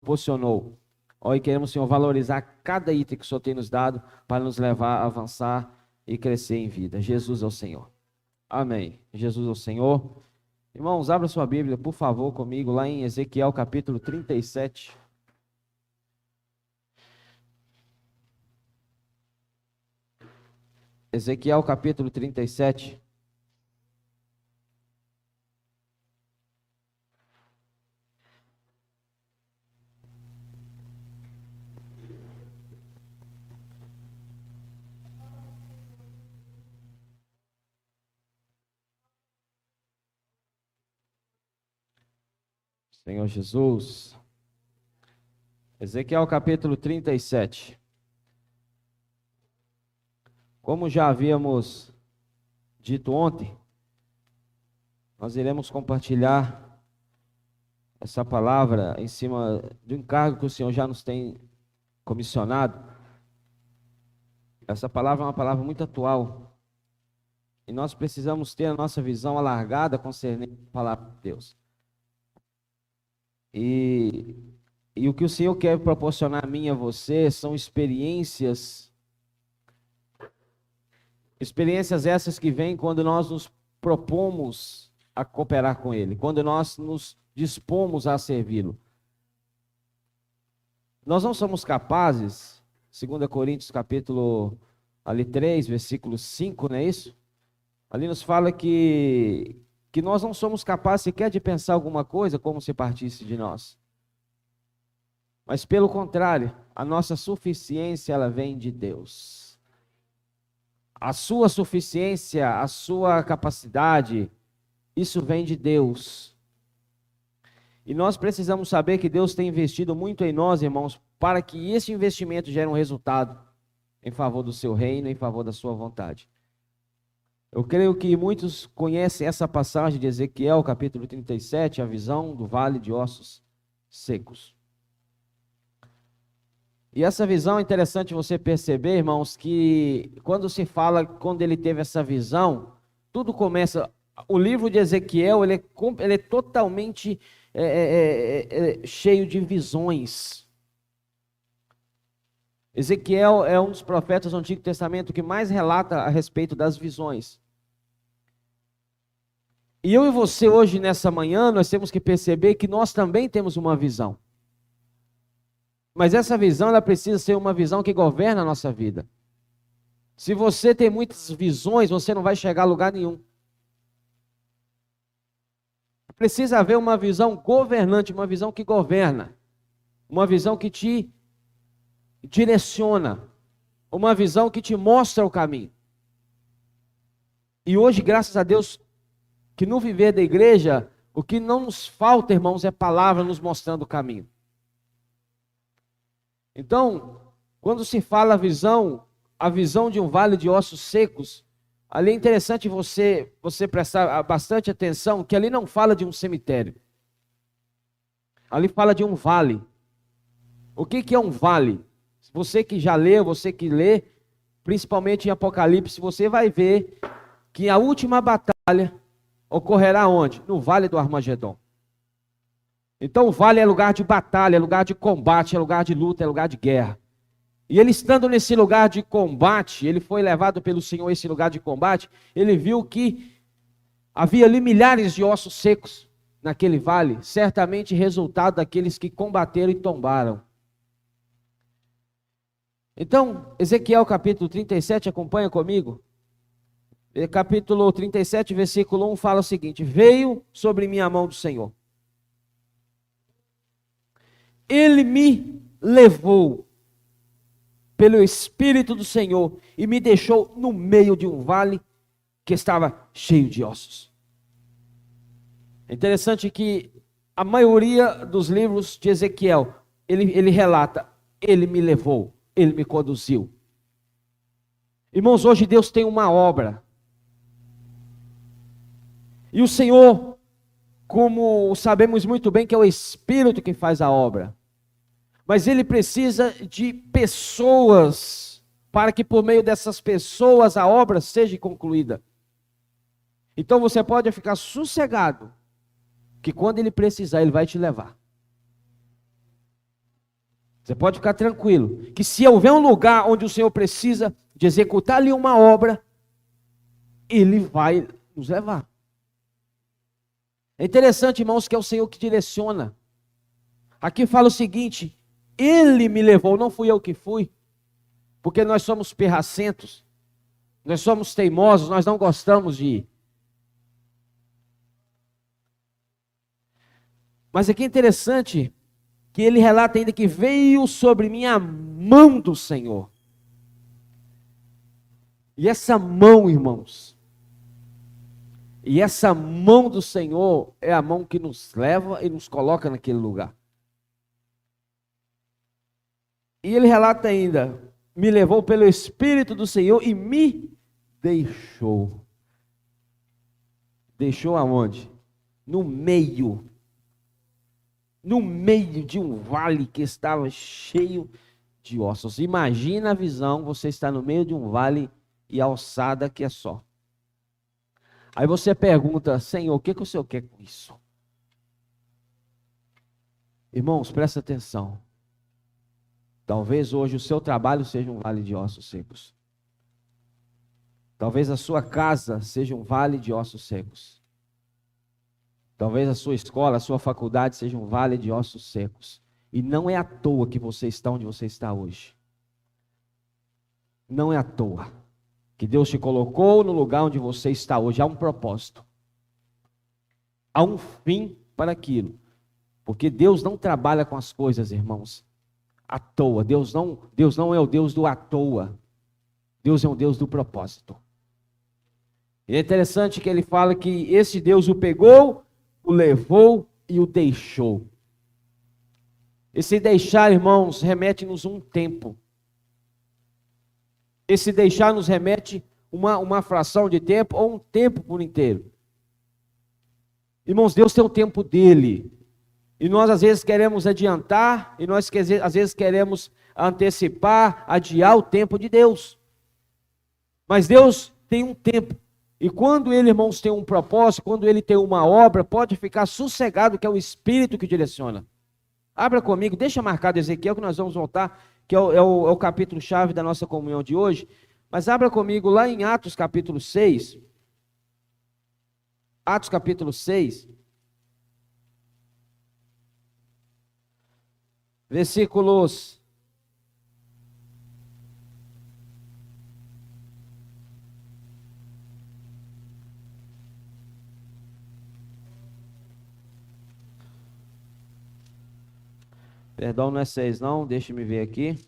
proporcionou. E queremos, Senhor, valorizar cada item que o Senhor tem nos dado para nos levar a avançar e crescer em vida. Jesus é o Senhor. Amém. Jesus é o Senhor. Irmãos, abra sua Bíblia, por favor, comigo, lá em Ezequiel capítulo 37. Ezequiel capítulo 37. Senhor Jesus. Ezequiel capítulo 37. Como já havíamos dito ontem, nós iremos compartilhar essa palavra em cima de um encargo que o Senhor já nos tem comissionado. Essa palavra é uma palavra muito atual e nós precisamos ter a nossa visão alargada concernente à palavra de Deus. E o que o Senhor quer proporcionar a mim e a você são experiências essas que vêm quando nós nos propomos a cooperar com Ele, quando nós nos dispomos a servi-lo. Nós não somos capazes, 2 Coríntios capítulo 3, versículo 5, não é isso? Ali nos fala que nós não somos capazes sequer de pensar alguma coisa como se partisse de nós. Mas pelo contrário, a nossa suficiência ela vem de Deus. A sua suficiência, a sua capacidade, isso vem de Deus. E nós precisamos saber que Deus tem investido muito em nós, irmãos, para que esse investimento gere um resultado em favor do seu reino, em favor da sua vontade. Eu creio que muitos conhecem essa passagem de Ezequiel, capítulo 37, a visão do vale de ossos secos. E essa visão é interessante você perceber, irmãos, que quando se fala, quando ele teve essa visão, tudo começa. O livro de Ezequiel, ele é totalmente cheio de visões. Ezequiel é um dos profetas do Antigo Testamento que mais relata a respeito das visões. E eu e você hoje, nessa manhã, nós temos que perceber que nós também temos uma visão. Mas essa visão, ela precisa ser uma visão que governa a nossa vida. Se você tem muitas visões, você não vai chegar a lugar nenhum. Precisa haver uma visão governante, uma visão que governa. Uma visão que te direciona. Uma visão que te mostra o caminho. E hoje, graças a Deus, que no viver da igreja, o que não nos falta, irmãos, é palavra nos mostrando o caminho. Então, quando se fala a visão de um vale de ossos secos, ali é interessante você prestar bastante atenção, que ali não fala de um cemitério. Ali fala de um vale. O que é um vale? Você que já leu, você que lê, principalmente em Apocalipse, você vai ver que a última batalha ocorrerá onde? No Vale do Armagedon. Então o vale é lugar de batalha, é lugar de combate, é lugar de luta, é lugar de guerra. E ele estando nesse lugar de combate, ele foi levado pelo Senhor a esse lugar de combate, ele viu que havia ali milhares de ossos secos naquele vale, certamente resultado daqueles que combateram e tombaram. Então, Ezequiel capítulo 37, acompanha comigo. Capítulo 37, versículo 1 fala o seguinte: veio sobre mim a mão do Senhor. Ele me levou pelo Espírito do Senhor e me deixou no meio de um vale que estava cheio de ossos. É interessante que a maioria dos livros de Ezequiel, ele relata, ele me levou, ele me conduziu. Irmãos, hoje Deus tem uma obra. E o Senhor, como sabemos muito bem que é o Espírito que faz a obra, mas Ele precisa de pessoas, para que por meio dessas pessoas a obra seja concluída. Então você pode ficar sossegado, que quando Ele precisar, Ele vai te levar. Você pode ficar tranquilo, que se houver um lugar onde o Senhor precisa de executar ali uma obra, Ele vai nos levar. É interessante, irmãos, que é o Senhor que direciona. Aqui fala o seguinte: Ele me levou, não fui eu que fui, porque nós somos pirracentos, nós somos teimosos, nós não gostamos de ir. Mas aqui é interessante que ele relata ainda que veio sobre mim a mão do Senhor. E essa mão, irmãos, e essa mão do Senhor é a mão que nos leva e nos coloca naquele lugar. E ele relata ainda: me levou pelo Espírito do Senhor e me deixou. Deixou aonde? No meio de um vale que estava cheio de ossos. Imagina a visão, você está no meio de um vale e a alçada que é só. Aí você pergunta: Senhor, o que o Senhor quer com isso? Irmãos, presta atenção. Talvez hoje o seu trabalho seja um vale de ossos secos. Talvez a sua casa seja um vale de ossos secos. Talvez a sua escola, a sua faculdade seja um vale de ossos secos. E não é à toa que você está onde você está hoje. Não é à toa que Deus te colocou no lugar onde você está hoje. Há um propósito. Há um fim para aquilo. Porque Deus não trabalha com as coisas, irmãos, à toa. Deus não é o Deus do à toa. Deus é um Deus do propósito. E é interessante que ele fala que esse Deus o pegou, o levou e o deixou. Esse deixar, irmãos, remete-nos um tempo. Esse deixar nos remete uma fração de tempo ou um tempo por inteiro. Irmãos, Deus tem o tempo dele. E nós às vezes queremos adiantar, e nós às vezes queremos antecipar, adiar o tempo de Deus. Mas Deus tem um tempo. E quando ele, irmãos, tem um propósito, quando ele tem uma obra, pode ficar sossegado que é o Espírito que direciona. Abra comigo, deixa marcado Ezequiel que nós vamos voltar, que é o capítulo-chave da nossa comunhão de hoje. Mas abra comigo lá em Atos capítulo 6. Atos capítulo 6. Versículos... Perdão, não é 6 não, deixa-me ver aqui.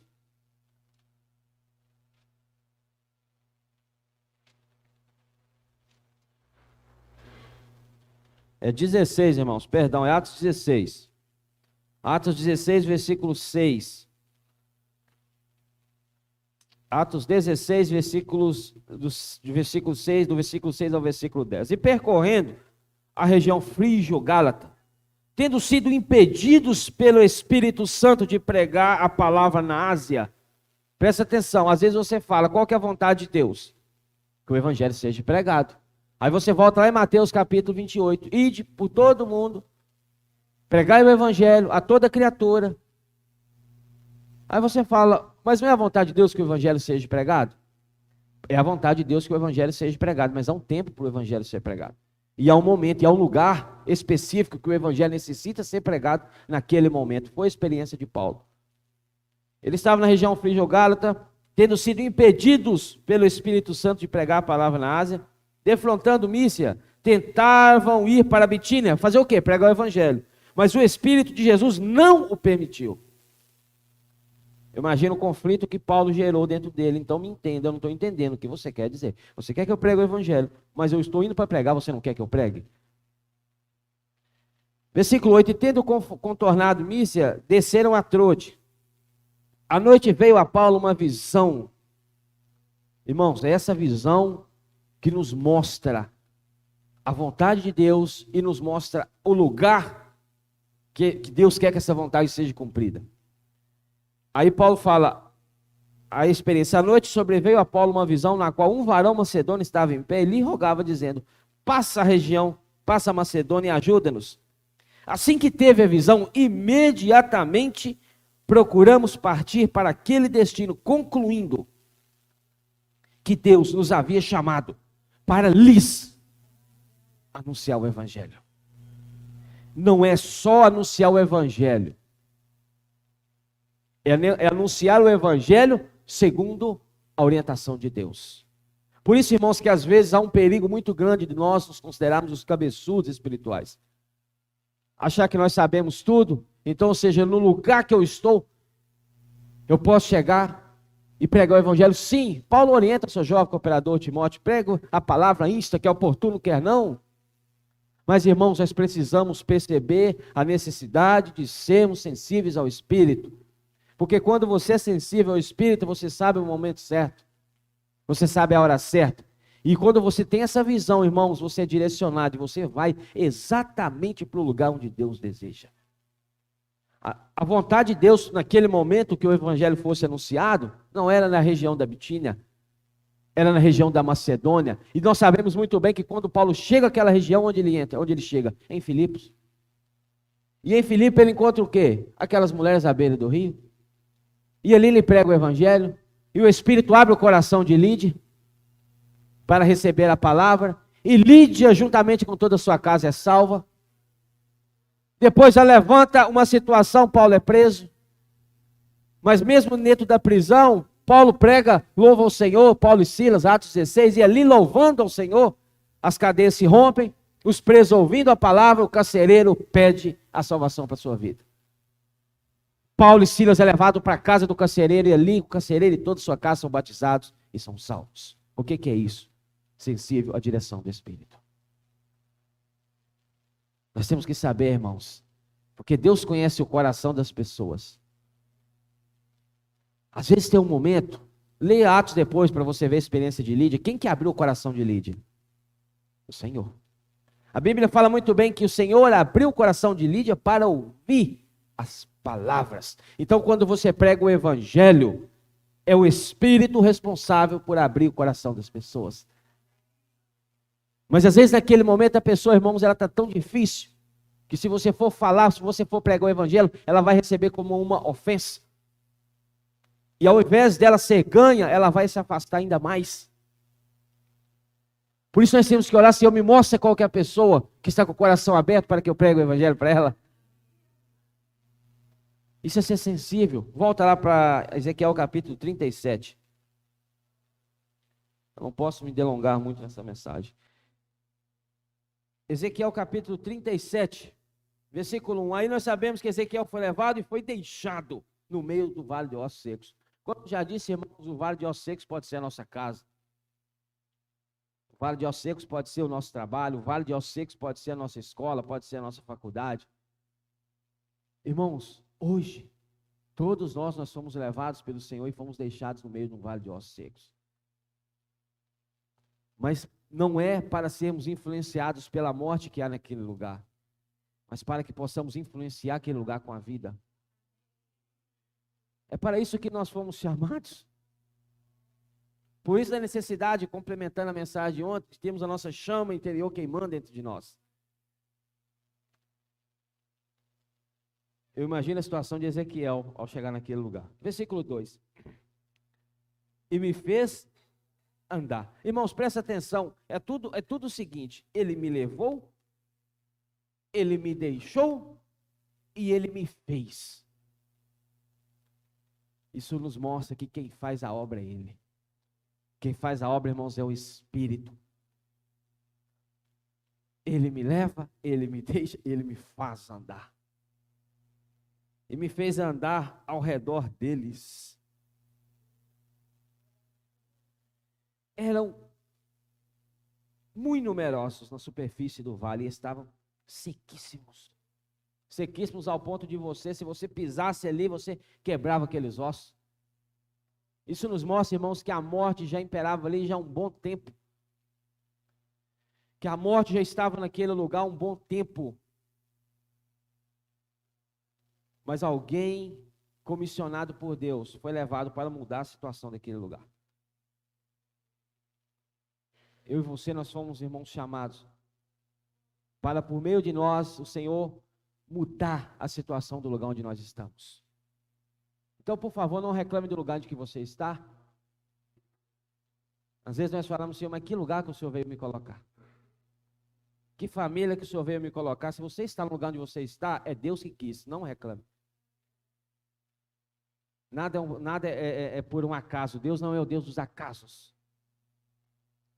É 16, irmãos, perdão, é Atos 16. Atos 16, versículo 6. Atos 16, do versículo 6 ao versículo 10. E percorrendo a região frígio-gálata, tendo sido impedidos pelo Espírito Santo de pregar a palavra na Ásia. Presta atenção, às vezes você fala, qual que é a vontade de Deus? Que o evangelho seja pregado. Aí você volta lá em Mateus capítulo 28, ide por todo mundo, pregai o evangelho a toda criatura. Aí você fala, mas não é a vontade de Deus que o evangelho seja pregado? É a vontade de Deus que o evangelho seja pregado, mas há um tempo para o evangelho ser pregado. E há um momento, e há um lugar específico que o evangelho necessita ser pregado naquele momento. Foi a experiência de Paulo. Ele estava na região frígio-gálata, tendo sido impedidos pelo Espírito Santo de pregar a palavra na Ásia, defrontando Mísia, tentavam ir para a Bitínia, fazer o quê? Pregar o evangelho. Mas o Espírito de Jesus não o permitiu. Imagina o conflito que Paulo gerou dentro dele. Então me entenda, eu não estou entendendo o que você quer dizer. Você quer que eu pregue o evangelho, mas eu estou indo para pregar, você não quer que eu pregue? Versículo 8, e tendo contornado Mísia, desceram a Troade. À noite veio a Paulo uma visão. Irmãos, é essa visão que nos mostra a vontade de Deus e nos mostra o lugar que Deus quer que essa vontade seja cumprida. Aí Paulo fala, a experiência, à noite sobreveio a Paulo uma visão na qual um varão macedônio estava em pé e lhe rogava dizendo, passa a região, passa a Macedônia e ajuda-nos. Assim que teve a visão, imediatamente procuramos partir para aquele destino, concluindo que Deus nos havia chamado para lhes anunciar o Evangelho. Não é só anunciar o Evangelho, é anunciar o Evangelho segundo a orientação de Deus. Por isso, irmãos, que às vezes há um perigo muito grande de nós nos considerarmos os cabeçudos espirituais. Achar que nós sabemos tudo, então, ou seja, no lugar que eu estou, eu posso chegar e pregar o Evangelho. Sim, Paulo orienta o seu jovem cooperador Timóteo, prega a palavra insta, que é oportuno, quer não. Mas, irmãos, nós precisamos perceber a necessidade de sermos sensíveis ao Espírito. Porque quando você é sensível ao Espírito, você sabe o momento certo. Você sabe a hora certa. E quando você tem essa visão, irmãos, você é direcionado e você vai exatamente para o lugar onde Deus deseja. A vontade de Deus, naquele momento que o Evangelho fosse anunciado, não era na região da Bitínia, era na região da Macedônia. E nós sabemos muito bem que quando Paulo chega àquela região, onde ele entra? Onde ele chega? Em Filipos. E em Filipos ele encontra o quê? Aquelas mulheres à beira do rio. E ali ele prega o Evangelho. E o Espírito abre o coração de Lídia para receber a palavra. E Lídia, juntamente com toda a sua casa, é salva. Depois já levanta uma situação, Paulo é preso. Mas mesmo dentro da prisão, Paulo prega, louva ao Senhor, Paulo e Silas, Atos 16, e ali louvando ao Senhor, as cadeias se rompem, os presos ouvindo a palavra, o carcereiro pede a salvação para a sua vida. Paulo e Silas é levado para a casa do carcereiro, e ali o carcereiro e toda a sua casa são batizados e são salvos. O que é isso? Sensível à direção do Espírito. Nós temos que saber, irmãos, porque Deus conhece o coração das pessoas. Às vezes tem um momento, leia Atos depois para você ver a experiência de Lídia. Quem que abriu o coração de Lídia? O Senhor. A Bíblia fala muito bem que o Senhor abriu o coração de Lídia para ouvir as palavras. Então, quando você prega o Evangelho, é o Espírito responsável por abrir o coração das pessoas. Mas às vezes naquele momento a pessoa, irmãos, ela está tão difícil, que se você for falar, se você for pregar o Evangelho, ela vai receber como uma ofensa. E ao invés dela ser ganha, ela vai se afastar ainda mais. Por isso nós temos que orar, Senhor, me mostra qual que é a pessoa que está com o coração aberto para que eu pregue o Evangelho para ela. Isso é ser sensível. Volta lá para Ezequiel capítulo 37. Eu não posso me delongar muito nessa mensagem. Ezequiel capítulo 37, versículo 1. Aí nós sabemos que Ezequiel foi levado e foi deixado no meio do vale de ossos secos. Como já disse, irmãos, o vale de ossos secos pode ser a nossa casa. O vale de ossos secos pode ser o nosso trabalho. O vale de ossos secos pode ser a nossa escola, pode ser a nossa faculdade. Irmãos, hoje, todos nós fomos levados pelo Senhor e fomos deixados no meio de um vale de ossos secos. Mas não é para sermos influenciados pela morte que há naquele lugar, mas para que possamos influenciar aquele lugar com a vida. É para isso que nós fomos chamados. Por isso a necessidade, complementando a mensagem de ontem, temos a nossa chama interior queimando dentro de nós. Eu imagino a situação de Ezequiel ao chegar naquele lugar. Versículo 2. E me fez andar. Irmãos, presta atenção, é tudo o seguinte: ele me levou, ele me deixou e ele me fez. Isso nos mostra que quem faz a obra é ele. Quem faz a obra, irmãos, é o Espírito. Ele me leva, ele me deixa, ele me faz andar. E me fez andar ao redor deles. Eram muito numerosos na superfície do vale e estavam sequíssimos. Sequíssimos ao ponto de você, se você pisasse ali, você quebrava aqueles ossos. Isso nos mostra, irmãos, que a morte já imperava ali já há um bom tempo. Que a morte já estava naquele lugar há um bom tempo. Mas alguém comissionado por Deus foi levado para mudar a situação daquele lugar. Eu e você, nós fomos, irmãos, chamados para, por meio de nós, o Senhor mudar a situação do lugar onde nós estamos. Então, por favor, não reclame do lugar de que você está. Às vezes nós falamos, Senhor, mas que lugar que o Senhor veio me colocar? Que família que o Senhor veio me colocar? Se você está no lugar onde você está, é Deus que quis, não reclame. Nada é por um acaso. Deus não é o Deus dos acasos.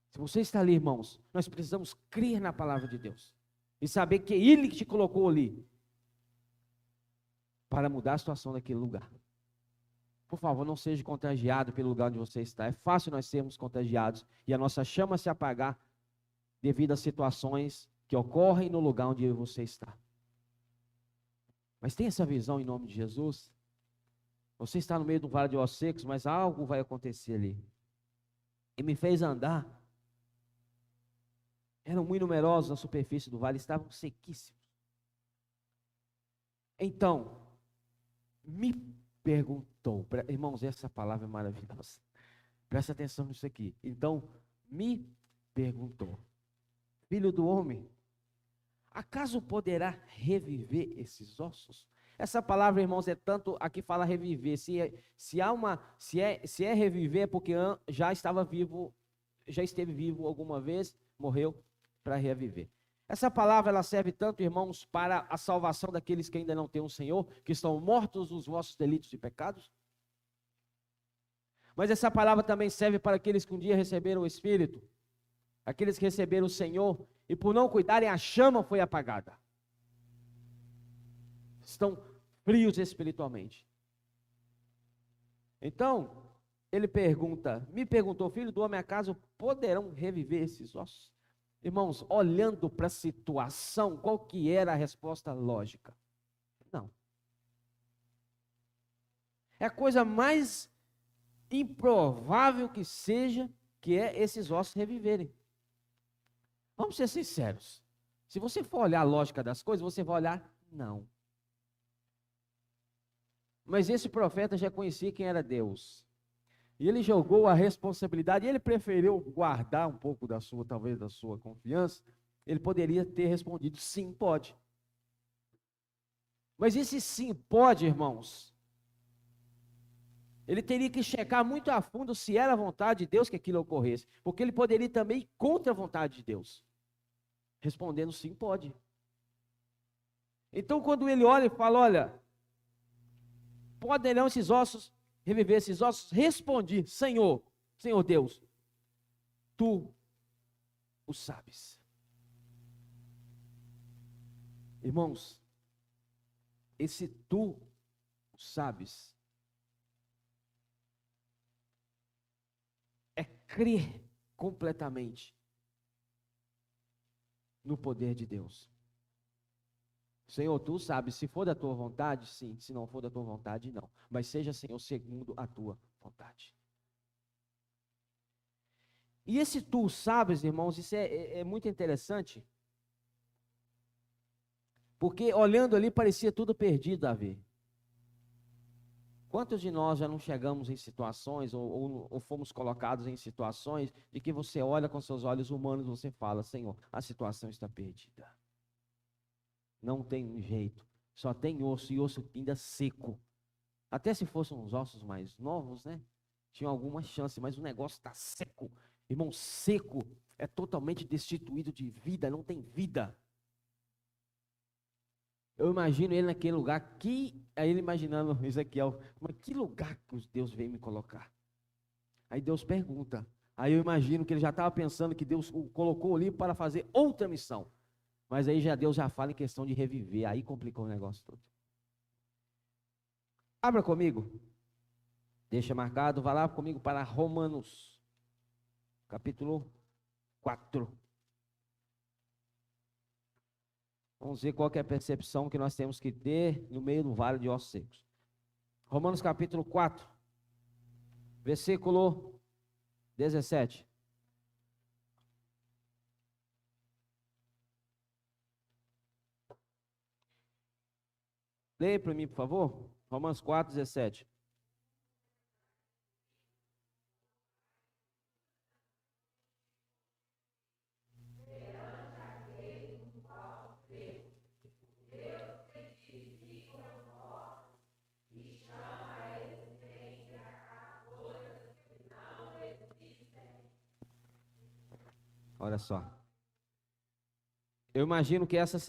Se você está ali, irmãos, nós precisamos crer na palavra de Deus. E saber que é Ele que te colocou ali. Para mudar a situação daquele lugar. Por favor, não seja contagiado pelo lugar onde você está. É fácil nós sermos contagiados e a nossa chama se apagar devido às situações que ocorrem no lugar onde você está. Mas tem essa visão em nome de Jesus? Você está no meio de um vale de ossos secos, mas algo vai acontecer ali. E me fez andar. Eram muito numerosos na superfície do vale, estavam sequíssimos. Então, me perguntou, irmãos, essa palavra é maravilhosa. Presta atenção nisso aqui. Então, me perguntou, filho do homem, acaso poderá reviver esses ossos? Essa palavra, irmãos, é tanto, aqui fala reviver. Se é reviver, é porque já estava vivo, já esteve vivo alguma vez, morreu para reviver. Essa palavra, ela serve tanto, irmãos, para a salvação daqueles que ainda não têm um Senhor, que estão mortos nos vossos delitos e pecados. Mas essa palavra também serve para aqueles que um dia receberam o Espírito, aqueles que receberam o Senhor, e por não cuidarem, a chama foi apagada. Estão frios espiritualmente. Então, ele me perguntou, filho do homem, acaso poderão reviver esses ossos? Irmãos, olhando para a situação, qual que era a resposta lógica? Não. É a coisa mais improvável que seja, que é esses ossos reviverem. Vamos ser sinceros. Se você for olhar a lógica das coisas, você vai olhar, não. Mas esse profeta já conhecia quem era Deus. E ele jogou a responsabilidade, e ele preferiu guardar um pouco talvez da sua confiança. Ele poderia ter respondido, sim, pode. Mas esse sim pode, irmãos, ele teria que checar muito a fundo se era a vontade de Deus que aquilo ocorresse. Porque ele poderia também ir contra a vontade de Deus. Respondendo sim, pode. Então quando ele olha e fala, olha, poderão esses ossos reviver esses ossos? Respondi, Senhor Deus, tu o sabes. Irmãos, esse tu o sabes é crer completamente no poder de Deus. Senhor, tu sabes, se for da tua vontade, sim, se não for da tua vontade, não. Mas seja, Senhor, segundo a tua vontade. E esse tu sabes, irmãos, isso é muito interessante, porque olhando ali parecia tudo perdido a ver. Quantos de nós já não chegamos em situações, ou fomos colocados em situações, de que você olha com seus olhos humanos e você fala, Senhor, a situação está perdida. Não tem jeito. Só tem osso, e osso ainda seco. Até se fossem uns ossos mais novos, né? Tinha alguma chance, mas o negócio está seco. Irmão, seco é totalmente destituído de vida, não tem vida. Eu imagino ele naquele lugar, aí ele imaginando Ezequiel, mas que lugar que Deus veio me colocar? Aí Deus pergunta. Aí eu imagino que ele já estava pensando que Deus o colocou ali para fazer outra missão. Mas aí Deus já fala em questão de reviver. Aí complicou o negócio todo. Abra comigo. Deixa marcado. Vá lá comigo para Romanos. Capítulo 4. Vamos ver qual que é a percepção que nós temos que ter no meio do vale de ossos secos. Romanos capítulo 4. Versículo 17. Leia para mim, por favor. Romanos 4, 17. Olha só. Eu imagino que essa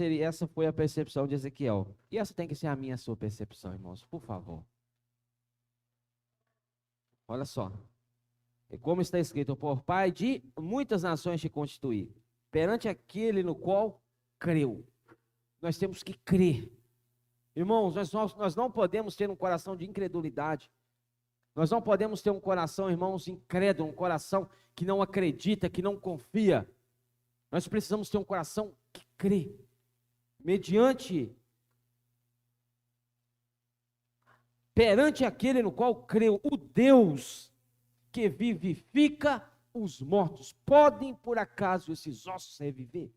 foi a percepção de Ezequiel. E essa tem que ser a minha, a sua percepção, irmãos, por favor. Olha só. E como está escrito, por pai de muitas nações te constituí, perante aquele no qual creu. Nós temos que crer. Irmãos, nós não podemos ter um coração de incredulidade. Nós não podemos ter um coração, irmãos, incrédulo, um coração que não acredita, que não confia. Nós precisamos ter um coração que crê. Perante aquele no qual creu, o Deus que vivifica os mortos. Podem, por acaso, esses ossos reviver?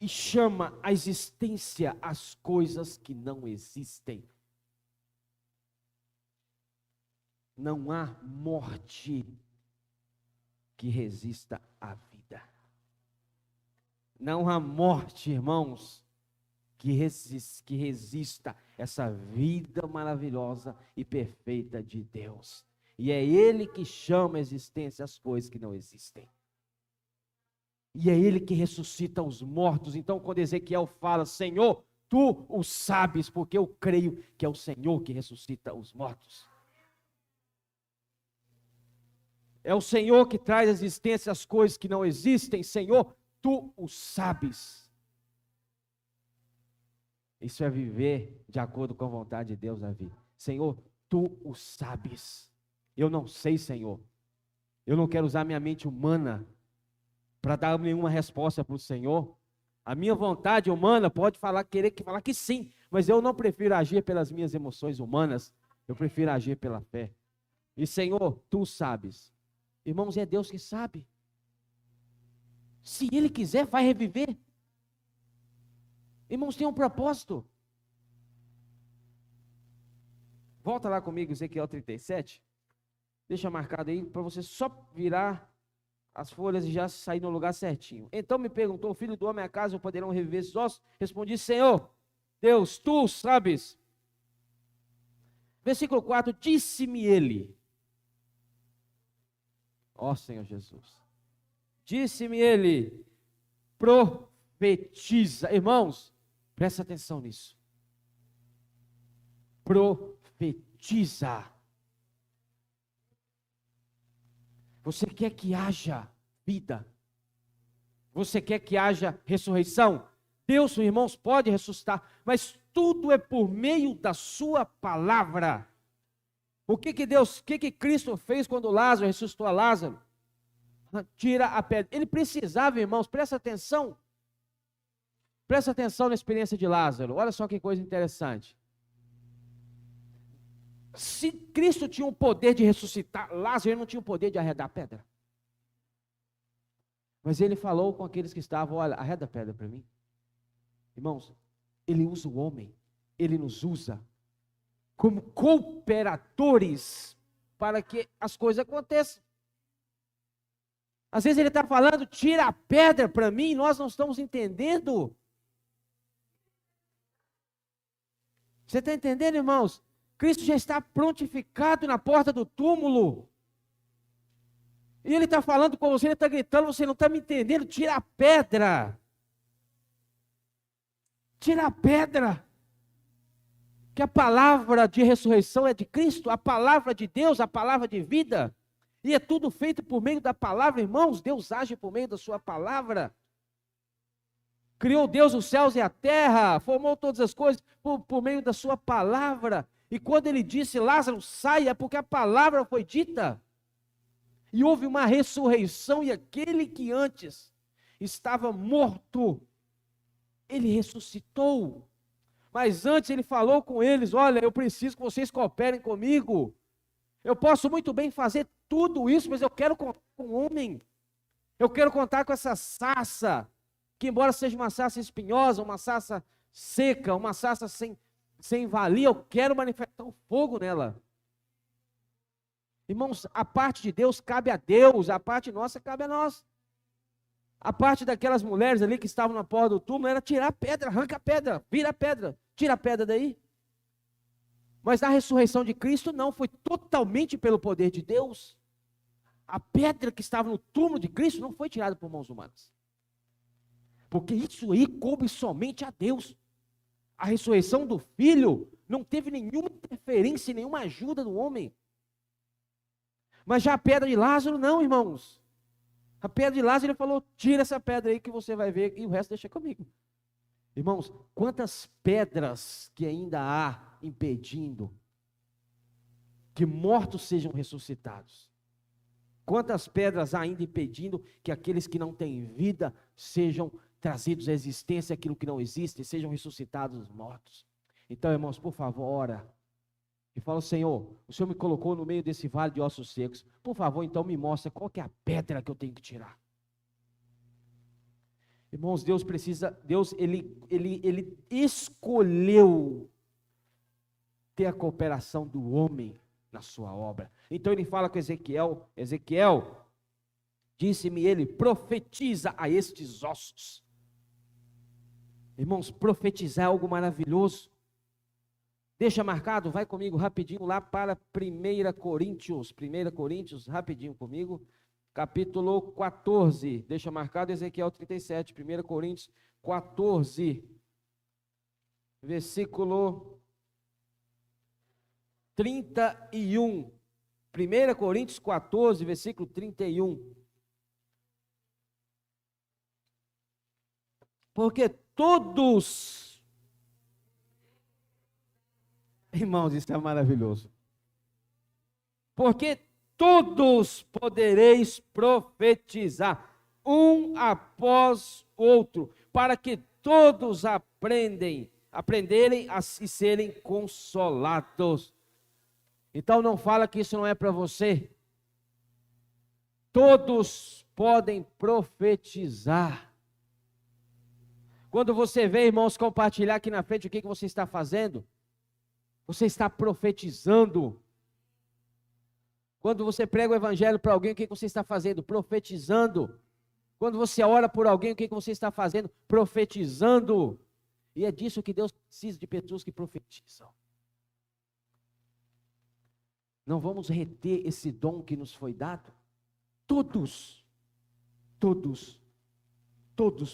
E chama a existência as coisas que não existem. Não há morte que resista à vida. Não há morte, irmãos, que resista essa vida maravilhosa e perfeita de Deus. E é Ele que chama a existência as coisas que não existem. E é Ele que ressuscita os mortos. Então, quando Ezequiel fala, Senhor, Tu o sabes, porque eu creio que é o Senhor que ressuscita os mortos. É o Senhor que traz à existência as coisas que não existem. Senhor, Tu o sabes. Isso é viver de acordo com a vontade de Deus, Davi. Senhor, Tu o sabes. Eu não sei, Senhor. Eu não quero usar minha mente humana para dar nenhuma resposta para o Senhor. A minha vontade humana pode querer falar que sim, mas eu não prefiro agir pelas minhas emoções humanas, eu prefiro agir pela fé. E Senhor, Tu sabes. Irmãos, é Deus que sabe. Se Ele quiser, vai reviver. Irmãos, tem um propósito. Volta lá comigo, Ezequiel 37. Deixa marcado aí, para você só virar as folhas e já sair no lugar certinho. Então me perguntou, filho do homem, acaso poderão reviver esses ossos? Respondi, Senhor, Deus, Tu sabes. Versículo 4, disse-me ele. Ó Senhor Jesus. Disse-me ele, profetiza. Irmãos, presta atenção nisso. Profetiza. Você quer que haja vida? Você quer que haja ressurreição? Deus, irmãos, pode ressuscitar, mas tudo é por meio da sua palavra. O que Cristo fez quando Lázaro ressuscitou a Lázaro? Tira a pedra. Ele precisava, irmãos, presta atenção na experiência de Lázaro. Olha só que coisa interessante. Se Cristo tinha o poder de ressuscitar Lázaro, ele não tinha o poder de arredar a pedra. Mas ele falou com aqueles que estavam, olha, arreda a pedra para mim. Irmãos, ele usa o homem, ele nos usa como cooperadores para que as coisas aconteçam. Às vezes ele está falando, tira a pedra para mim, e nós não estamos entendendo. Você está entendendo, irmãos? Cristo já está prontificado na porta do túmulo. E Ele está falando com você, Ele está gritando, você não está me entendendo, tira a pedra. Tira a pedra. Que a palavra de ressurreição é de Cristo, a palavra de Deus, a palavra de vida. E é tudo feito por meio da palavra, irmãos. Deus age por meio da sua palavra. Criou Deus os céus e a terra, formou todas as coisas por meio da sua palavra. E quando ele disse, Lázaro, saia, é porque a palavra foi dita. E houve uma ressurreição, e aquele que antes estava morto, ele ressuscitou. Mas antes ele falou com eles, olha, eu preciso que vocês cooperem comigo. Eu posso muito bem fazer tudo isso, mas eu quero contar com um homem. Eu quero contar com essa sarça, que embora seja uma sarça espinhosa, uma sarça seca, uma sarça sem valia, eu quero manifestar o fogo nela. Irmãos, a parte de Deus cabe a Deus, a parte nossa cabe a nós. A parte daquelas mulheres ali que estavam na porta do túmulo era tirar a pedra, arranca a pedra, vira a pedra, tira a pedra daí. Mas na ressurreição de Cristo não, foi totalmente pelo poder de Deus. A pedra que estava no túmulo de Cristo não foi tirada por mãos humanas. Porque isso aí coube somente a Deus. A ressurreição do Filho não teve nenhuma interferência, nenhuma ajuda do homem. Mas já a pedra de Lázaro, não, irmãos. A pedra de Lázaro, ele falou, tira essa pedra aí que você vai ver, e o resto deixa comigo. Irmãos, quantas pedras que ainda há impedindo que mortos sejam ressuscitados? Quantas pedras há ainda impedindo que aqueles que não têm vida sejam trazidos à existência, aquilo que não existe, sejam ressuscitados dos mortos? Então, irmãos, por favor, ora. E fala, Senhor, o Senhor me colocou no meio desse vale de ossos secos. Por favor, então me mostra qual que é a pedra que eu tenho que tirar. Irmãos, Deus ele escolheu ter a cooperação do homem na sua obra. Então ele fala com Ezequiel, disse-me ele, profetiza a estes ossos. Irmãos, profetizar é algo maravilhoso. Deixa marcado, vai comigo rapidinho lá para 1 Coríntios, rapidinho comigo, capítulo 14, deixa marcado Ezequiel 37, 1 Coríntios 14, versículo 31, 1 Coríntios 14, versículo 31, porque todos, irmãos, isso é maravilhoso. Porque todos podereis profetizar, um após outro, para que todos aprenderem a se serem consolados. Então não fala que isso não é para você. Todos podem profetizar. Quando você vê, irmãos, compartilhar aqui na frente o que você está fazendo, você está profetizando. Quando você prega o evangelho para alguém, o que você está fazendo? Profetizando. Quando você ora por alguém, o que você está fazendo? Profetizando. E é disso que Deus precisa, de pessoas que profetizam. Não vamos reter esse dom que nos foi dado? Todos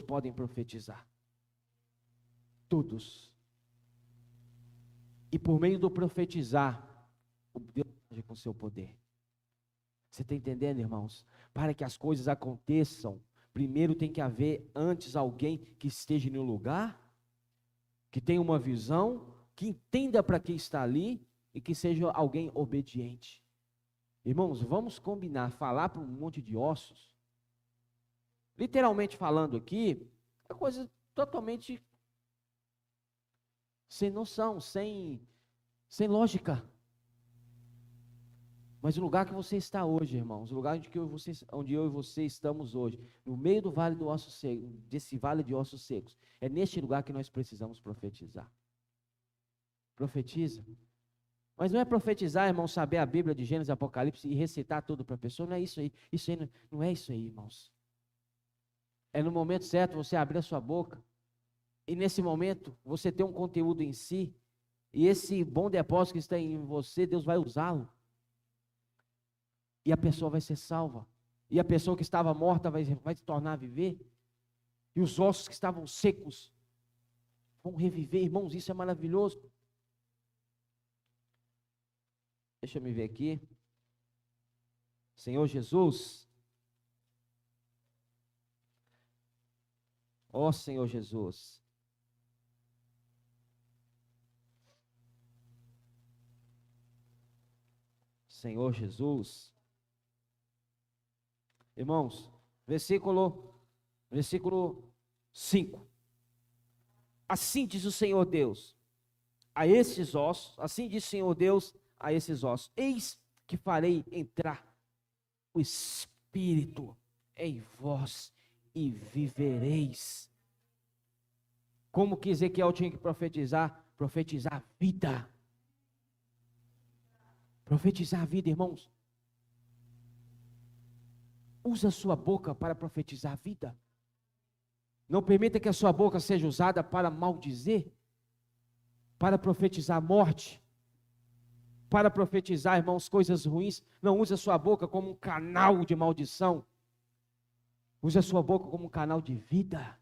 podem profetizar. Todos. E por meio do profetizar, o Deus age com seu poder. Você está entendendo, irmãos? Para que as coisas aconteçam, primeiro tem que haver antes alguém que esteja no lugar, que tenha uma visão, que entenda para quem está ali e que seja alguém obediente. Irmãos, vamos combinar, falar para um monte de ossos, literalmente falando aqui, é coisa totalmente sem noção, sem lógica. Mas o lugar que você está hoje, irmãos, o lugar onde eu e você estamos hoje, no meio do vale do osso seco, desse vale de ossos secos, é neste lugar que nós precisamos profetizar. Profetiza. Mas não é profetizar, irmão, saber a Bíblia de Gênesis e Apocalipse e recitar tudo para a pessoa, não é isso aí. Isso aí não é isso aí, irmãos. É no momento certo você abrir a sua boca e nesse momento você ter um conteúdo em si e esse bom depósito que está em você, Deus vai usá-lo. E a pessoa vai ser salva. E a pessoa que estava morta vai se tornar a viver. E os ossos que estavam secos vão reviver. Irmãos, isso é maravilhoso. Deixa eu me ver aqui. Senhor Jesus. Ó Senhor Jesus. Senhor Jesus. Irmãos, versículo 5. Assim diz o Senhor Deus a esses ossos, assim diz o Senhor Deus a esses ossos: eis que farei entrar o Espírito em vós e vivereis. Como que Ezequiel tinha que profetizar? Profetizar vida. Profetizar a vida, irmãos. Usa a sua boca para profetizar a vida. Não permita que a sua boca seja usada para maldizer, para profetizar a morte. para profetizar, irmãos, coisas ruins. Não use a sua boca como um canal de maldição. Use a sua boca como um canal de vida.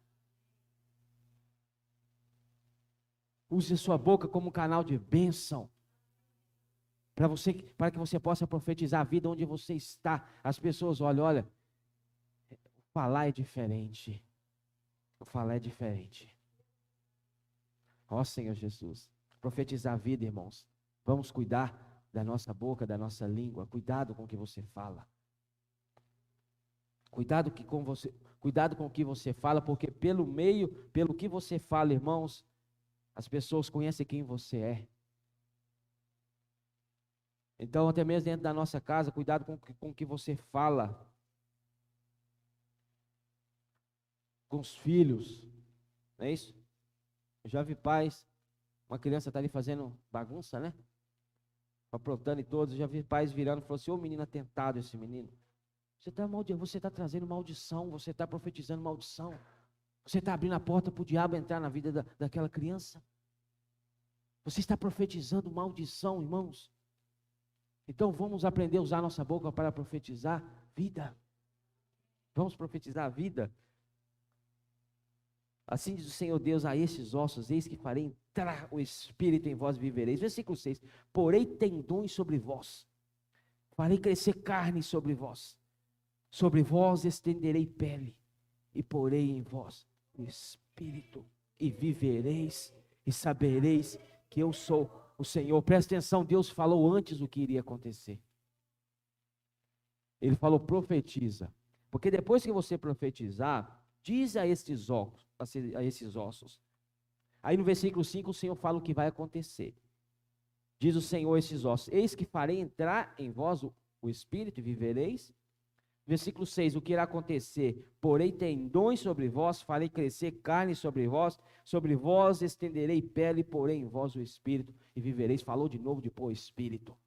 Use a sua boca como um canal de bênção. Para que você possa profetizar a vida onde você está. As pessoas olham, olha, falar é diferente. O falar é diferente. Ó Senhor Jesus, profetizar a vida, irmãos. Vamos cuidar da nossa boca, da nossa língua. Cuidado com o que você fala. Cuidado com o que você fala, porque pelo que você fala, irmãos, as pessoas conhecem quem você é. Então, até mesmo dentro da nossa casa, cuidado com o que você fala. Com os filhos, não é isso? Eu já vi pais, uma criança está ali fazendo bagunça, né? Aprontando e todos, eu já vi pais virando e falando assim, ô menino atentado esse menino. Você está trazendo maldição, você está profetizando maldição. Você está abrindo a porta para o diabo entrar na vida daquela criança. Você está profetizando maldição, irmãos. Então vamos aprender a usar nossa boca para profetizar vida. Vamos profetizar a vida. Assim diz o Senhor Deus a esses ossos, eis que farei entrar o Espírito em vós e vivereis. Versículo 6, porei tendões sobre vós, farei crescer carne sobre vós estenderei pele, e porei em vós o Espírito, e vivereis, e sabereis que eu sou o Senhor. Presta atenção, Deus falou antes o que iria acontecer. Ele falou, profetiza, porque depois que você profetizar, diz a esses ossos. Aí no versículo 5 o Senhor fala o que vai acontecer. Diz o Senhor a esses ossos, eis que farei entrar em vós o Espírito e vivereis. Versículo 6, o que irá acontecer? Porei tendões sobre vós, farei crescer carne sobre vós estenderei pele, porei em vós o Espírito e vivereis. Falou de novo de pôr o Espírito.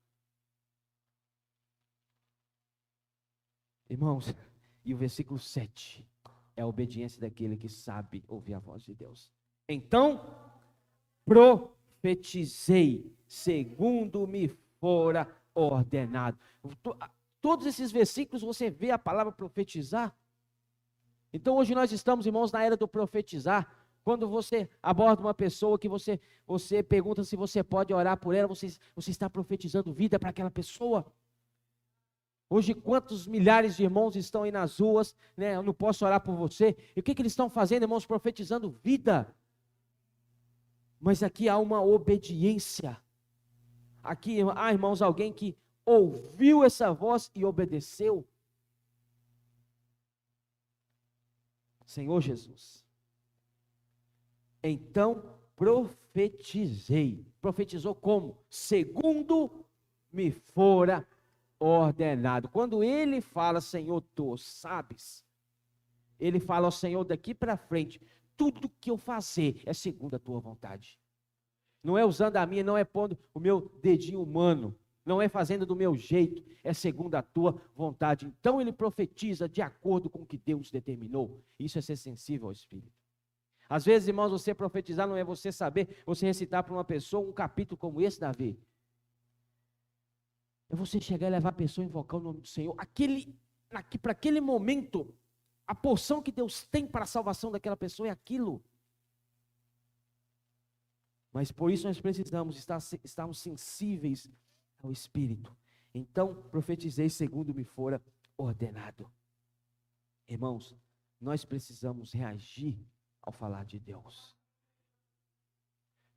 Irmãos, e o versículo 7 é a obediência daquele que sabe ouvir a voz de Deus. Então, profetizei, segundo me fora ordenado. Todos esses versículos você vê a palavra profetizar. Então hoje nós estamos, irmãos, na era do profetizar. Quando você aborda uma pessoa que você pergunta se você pode orar por ela, você está profetizando vida para aquela pessoa. Hoje quantos milhares de irmãos estão aí nas ruas, né? Eu não posso orar por você. E o que eles estão fazendo, irmãos? Profetizando vida. Mas aqui há uma obediência. Aqui há, irmãos, alguém que ouviu essa voz e obedeceu. Senhor Jesus. Então profetizei. Profetizou como? Segundo me fora ordenado. Quando ele fala, Senhor, tu sabes, ele fala ao Senhor daqui para frente, tudo que eu fazer é segundo a tua vontade. Não é usando a minha, não é pondo o meu dedinho humano, não é fazendo do meu jeito, é segundo a tua vontade. Então ele profetiza de acordo com o que Deus determinou. Isso é ser sensível ao Espírito. Às vezes, irmãos, você profetizar não é você saber, você recitar para uma pessoa um capítulo como esse, Davi. É você chegar e levar a pessoa a invocar o nome do Senhor. Para aquele momento, a porção que Deus tem para a salvação daquela pessoa é aquilo. Mas por isso nós precisamos estarmos sensíveis ao Espírito. Então, profetizei segundo me fora ordenado. Irmãos, nós precisamos reagir ao falar de Deus.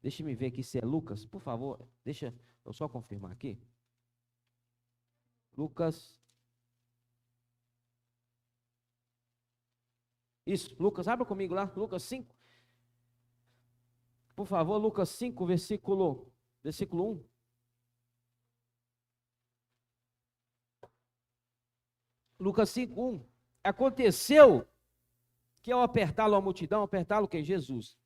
Deixa-me ver aqui se é Lucas, por favor, deixa eu só confirmar aqui. Lucas. Isso, Lucas, abra comigo lá, Lucas 5. Por favor, Lucas 5, versículo 1. Lucas 5, 1. Aconteceu que ao apertá-lo a multidão, apertá-lo quem? Jesus,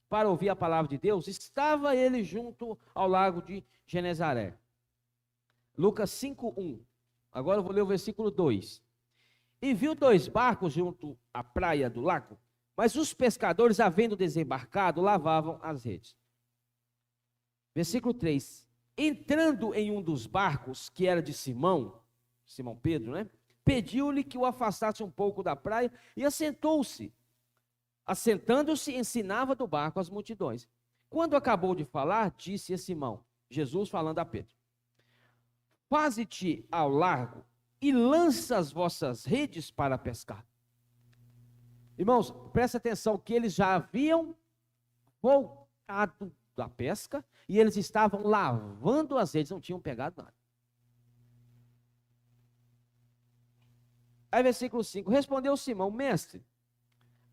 para ouvir a palavra de Deus, estava ele junto ao lago de Genezaré. Lucas 5, 1. Agora eu vou ler o versículo 2. E viu 2 barcos junto à praia do lago, mas os pescadores, havendo desembarcado, lavavam as redes. Versículo 3. entrando em um dos barcos, que era de Simão Pedro, né? Pediu-lhe que o afastasse um pouco da praia e assentou-se. Assentando-se, ensinava do barco as multidões. Quando acabou de falar, disse a Simão, Jesus falando a Pedro: faze-te ao largo e lança as vossas redes para pescar. Irmãos, presta atenção que eles já haviam voltado da pesca e eles estavam lavando as redes, não tinham pegado nada. Aí versículo 5, respondeu Simão: mestre,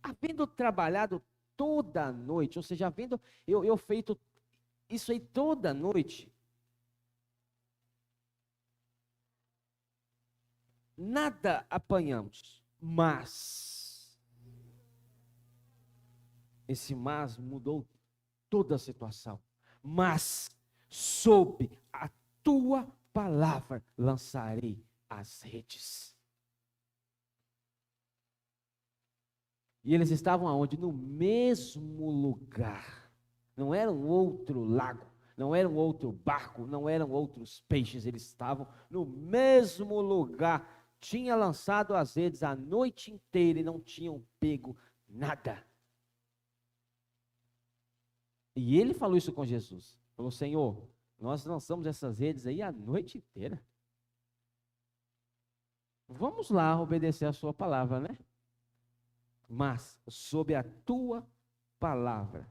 havendo trabalhado toda a noite, ou seja, havendo eu feito isso aí toda a noite, nada apanhamos, mas esse mas mudou toda a situação. Mas sob a tua palavra lançarei as redes. E eles estavam aonde? No mesmo lugar. Não era um outro lago, não era um outro barco, não eram outros peixes, eles estavam no mesmo lugar. Tinha lançado as redes a noite inteira e não tinham pego nada. E ele falou isso com Jesus. Falou: Senhor, nós lançamos essas redes aí a noite inteira. Vamos lá obedecer a sua palavra, né? Mas sob a tua palavra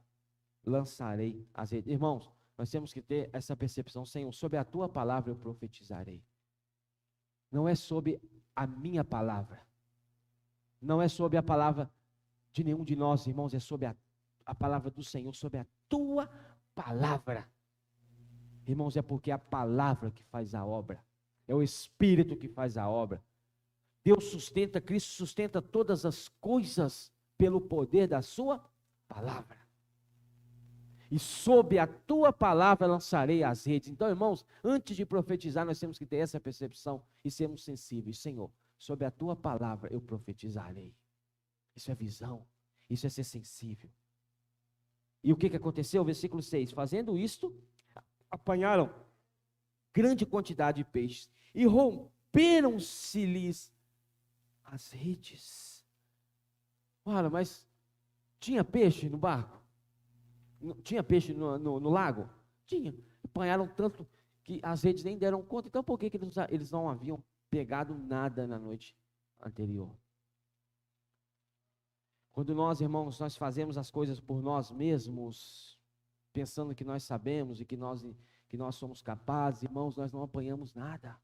lançarei as redes. Irmãos, nós temos que ter essa percepção: Senhor, sob a tua palavra eu profetizarei. Não é sob a minha palavra, não é sob a palavra de nenhum de nós, irmãos, é sob a palavra do Senhor, sob a tua palavra. Irmãos, é porque é a palavra que faz a obra, é o Espírito que faz a obra. Deus sustenta, Cristo sustenta todas as coisas pelo poder da sua palavra. E sob a tua palavra lançarei as redes. Então, irmãos, antes de profetizar, nós temos que ter essa percepção e sermos sensíveis. Senhor, sob a tua palavra eu profetizarei. Isso é visão, isso é ser sensível. E o que aconteceu? Versículo 6, fazendo isto, apanharam grande quantidade de peixes e romperam-se-lhes as redes. Olha, mas tinha peixe no barco? Tinha peixe no lago? Tinha. Apanharam tanto que as redes nem deram conta. Então por que eles não haviam pegado nada na noite anterior? Quando nós, irmãos, nós fazemos as coisas por nós mesmos, pensando que nós sabemos e que nós somos capazes, irmãos, nós não apanhamos nada.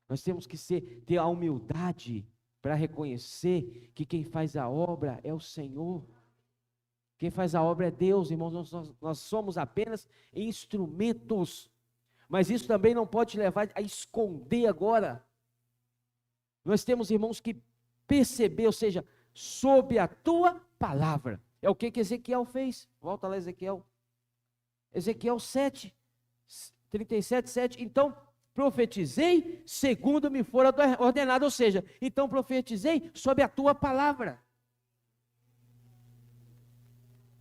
Nós temos que ter a humildade para reconhecer que quem faz a obra é o Senhor. Quem faz a obra é Deus, irmãos. Nós somos apenas instrumentos. Mas isso também não pode te levar a esconder agora. Nós temos, irmãos, que perceber, ou seja, sob a tua palavra. É o que Ezequiel fez. Volta lá, Ezequiel. Ezequiel 7, 37, 7. Então, profetizei segundo me for ordenado. Ou seja, então profetizei sob a tua palavra.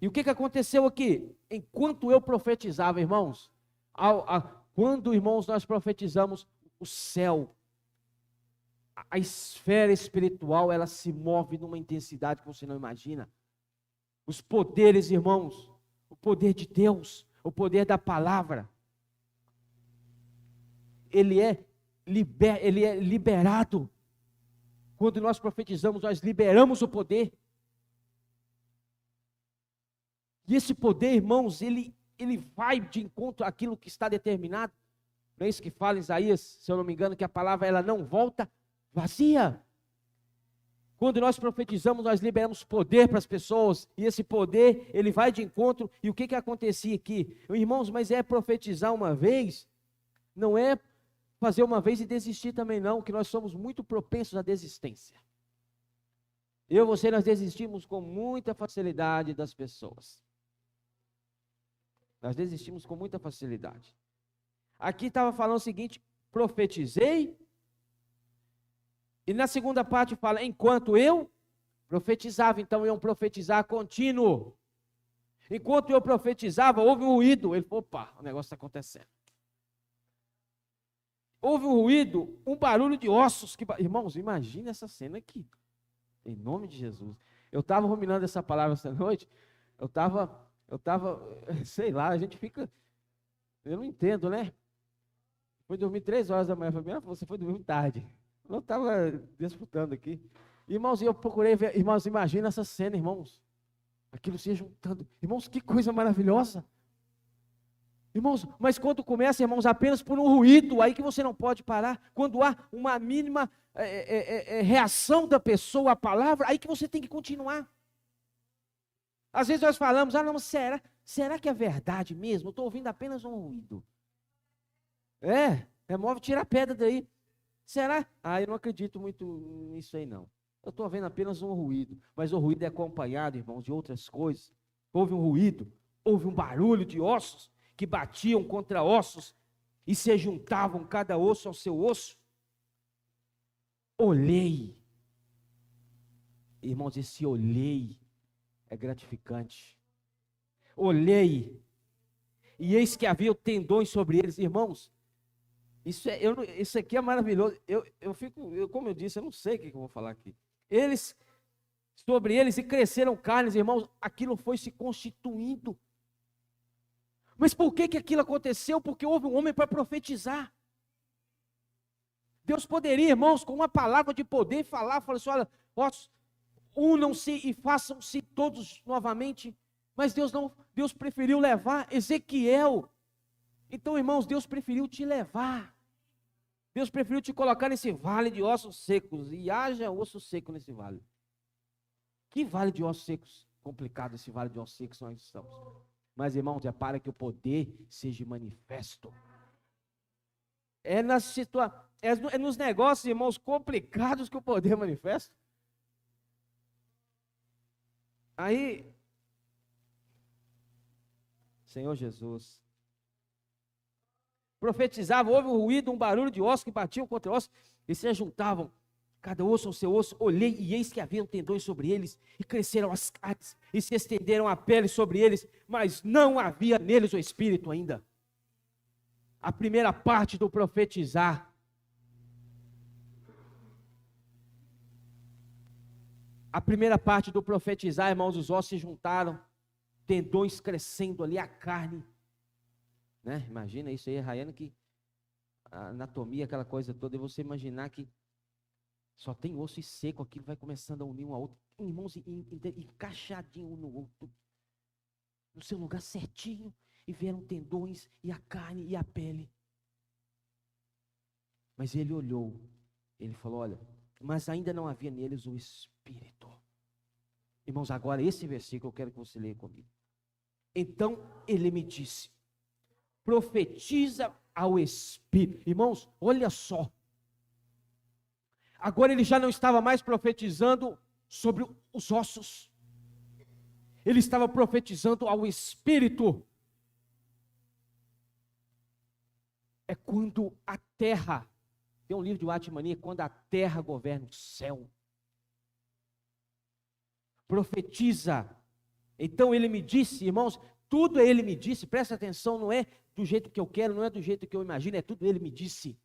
E o que aconteceu aqui? Enquanto eu profetizava, irmãos, quando, irmãos, nós profetizamos, o céu, a esfera espiritual, ela se move numa intensidade que você não imagina. Os poderes, irmãos, o poder de Deus, o poder da palavra, ele é liberado. Quando nós profetizamos, nós liberamos o poder. E esse poder, irmãos, ele vai de encontro àquilo que está determinado. Não é isso que fala Isaías, se eu não me engano, que a palavra ela não volta vazia. Quando nós profetizamos, nós liberamos poder para as pessoas, e esse poder, ele vai de encontro. E o que acontecia aqui? Irmãos, mas é profetizar uma vez, não é fazer uma vez e desistir também não, que nós somos muito propensos à desistência. Eu e você, nós desistimos com muita facilidade das pessoas. Nós desistimos com muita facilidade. Aqui estava falando o seguinte: profetizei. E na segunda parte fala, enquanto eu profetizava. Então, é um profetizar contínuo. Enquanto eu profetizava, houve um ruído. Ele falou, opa, o negócio está acontecendo. houve um ruído, um barulho de ossos. Irmãos, imagina essa cena aqui. Em nome de Jesus. Eu estava ruminando essa palavra essa noite. Eu estava, sei lá, a gente fica... Eu não entendo, né? Foi dormir 3 horas da manhã. Falei, você foi dormir tarde. Eu estava disputando aqui. Irmãos, eu procurei ver. Irmãos, imagina essa cena, irmãos. Aquilo se juntando. Irmãos, que coisa maravilhosa. Irmãos, mas quando começa, irmãos, apenas por um ruído, aí que você não pode parar. Quando há uma mínima reação da pessoa à palavra, aí que você tem que continuar. Às vezes nós falamos, não, será que é verdade mesmo? Eu estou ouvindo apenas um ruído. Remove, tira a pedra daí. Será? Eu não acredito muito nisso aí não. Eu estou vendo apenas um ruído, mas o ruído é acompanhado, irmãos, de outras coisas. Houve um ruído, houve um barulho de ossos que batiam contra ossos e se juntavam cada osso ao seu osso. Olhei. Irmãos, esse olhei é gratificante. Olhei, e eis que havia tendões sobre eles. Irmãos, isso aqui é maravilhoso. Como eu disse, eu não sei o que eu vou falar aqui. Sobre eles, e cresceram carnes, irmãos, aquilo foi se constituindo. Mas por que aquilo aconteceu? Porque houve um homem para profetizar. Deus poderia, irmãos, com uma palavra de poder falar assim, olha, unam-se e façam-se todos novamente. Mas Deus preferiu levar Ezequiel. Então, irmãos, Deus preferiu te levar. Deus preferiu te colocar nesse vale de ossos secos. E haja osso seco nesse vale. Que vale de ossos secos? Complicado esse vale de ossos secos nós estamos. Mas, irmãos, é para que o poder seja manifesto. É nos negócios, irmãos, complicados que o poder é manifesto. Aí, Senhor Jesus, profetizava, houve um ruído, um barulho de ossos que batiam contra ossos, e se juntavam, cada osso ao seu osso. Olhei, e eis que haviam tendões sobre eles, e cresceram as carnes, e se estenderam a pele sobre eles, mas não havia neles o espírito ainda. A primeira parte do profetizar. A primeira parte do profetizar, irmãos, os ossos se juntaram, tendões crescendo ali, a carne, né? Imagina isso aí, Rayane, que a anatomia, aquela coisa toda, e você imaginar que só tem osso e seco, aquilo vai começando a unir um ao outro, irmãos, encaixadinho um no outro, no seu lugar certinho, e vieram tendões, e a carne, e a pele. Mas ele olhou, ele falou, olha, mas ainda não havia neles o Espírito. Irmãos, agora esse versículo eu quero que você leia comigo. Então ele me disse, profetiza ao Espírito. Irmãos, olha só. Agora ele já não estava mais profetizando sobre os ossos. Ele estava profetizando ao Espírito. É quando a terra, tem um livro de Watmania, quando a terra governa o céu. Profetiza. Então ele me disse, irmãos, tudo ele me disse, presta atenção, não é do jeito que eu quero, não é do jeito que eu imagino, é tudo ele me disse.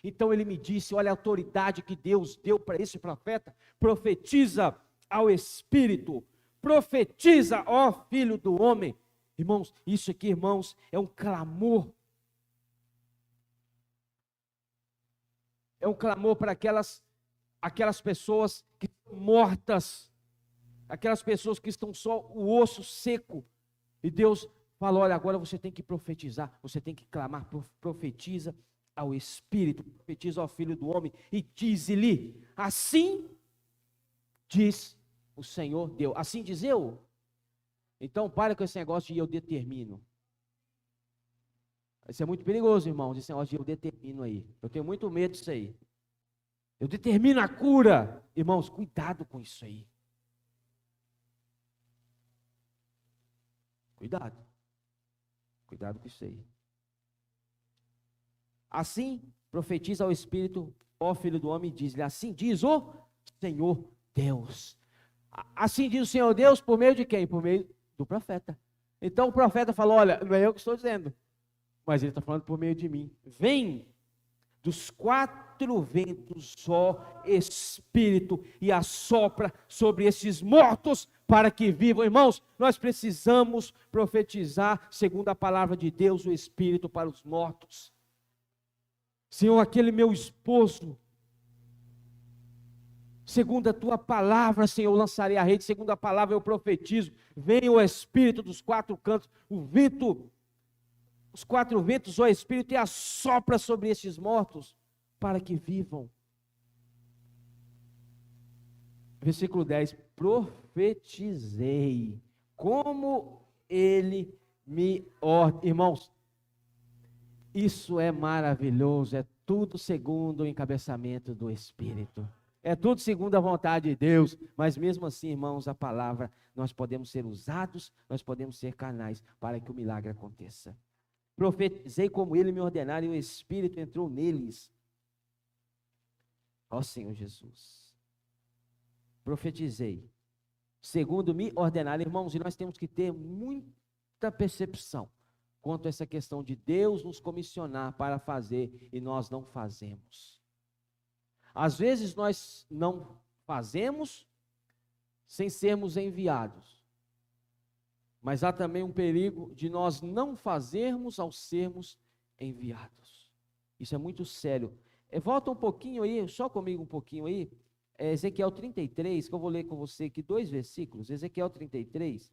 Então ele me disse, olha a autoridade que Deus deu para esse profeta, profetiza ao Espírito, profetiza, ó filho do homem. Irmãos, isso aqui, irmãos, é um clamor. É um clamor para aquelas pessoas que estão mortas, aquelas pessoas que estão só o osso seco. E Deus falou, olha, agora você tem que profetizar, você tem que clamar, profetiza ao Espírito, profetiza ao Filho do Homem, e diz-lhe, assim diz o Senhor Deus. Assim diz eu? Então para com esse negócio de eu determino. Isso é muito perigoso, irmãos, esse negócio de eu determino aí. Eu tenho muito medo disso aí. Eu determino a cura. Irmãos, cuidado com isso aí. Cuidado. Cuidado com isso aí. Assim, profetiza ao Espírito, ó Filho do Homem, e diz-lhe, assim diz o Senhor Deus. Assim diz o Senhor Deus, por meio de quem? Por meio do profeta. Então o profeta falou, olha, não é eu que estou dizendo, mas ele está falando por meio de mim. Vem, dos quatro ventos, ó Espírito, e assopra sobre esses mortos para que vivam. Irmãos, nós precisamos profetizar, segundo a palavra de Deus, o Espírito para os mortos. Senhor, aquele meu esposo, segundo a tua palavra, Senhor, eu lançarei a rede, segundo a palavra eu profetizo, venha o Espírito dos quatro cantos, o vento, os quatro ventos, ó Espírito, e assopra sobre estes mortos, para que vivam. Versículo 10, profetizei, como ele me ordenou. Irmãos, isso é maravilhoso, é tudo segundo o encabeçamento do Espírito. É tudo segundo a vontade de Deus, mas mesmo assim, irmãos, a palavra, nós podemos ser usados, nós podemos ser canais para que o milagre aconteça. Profetizei como ele me ordenara e o Espírito entrou neles. Ó Senhor Jesus, profetizei, segundo me ordenaram, irmãos, e nós temos que ter muita percepção quanto a essa questão de Deus nos comissionar para fazer e nós não fazemos. Às vezes nós não fazemos sem sermos enviados, mas há também um perigo de nós não fazermos ao sermos enviados. Isso é muito sério. Volta um pouquinho aí, só comigo um pouquinho aí, Ezequiel 33, que eu vou ler com você aqui 2 versículos, Ezequiel 33,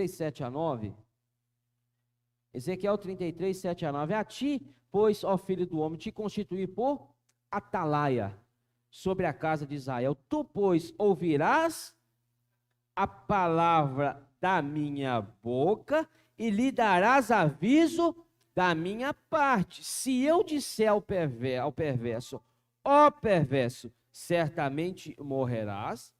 7 a 9, Ezequiel 33, 7 a 9, a ti, pois, ó filho do homem, te constituir por atalaia sobre a casa de Israel, tu, pois, ouvirás a palavra da minha boca e lhe darás aviso da minha parte. Se eu disser ao perverso, ó perverso, certamente morrerás,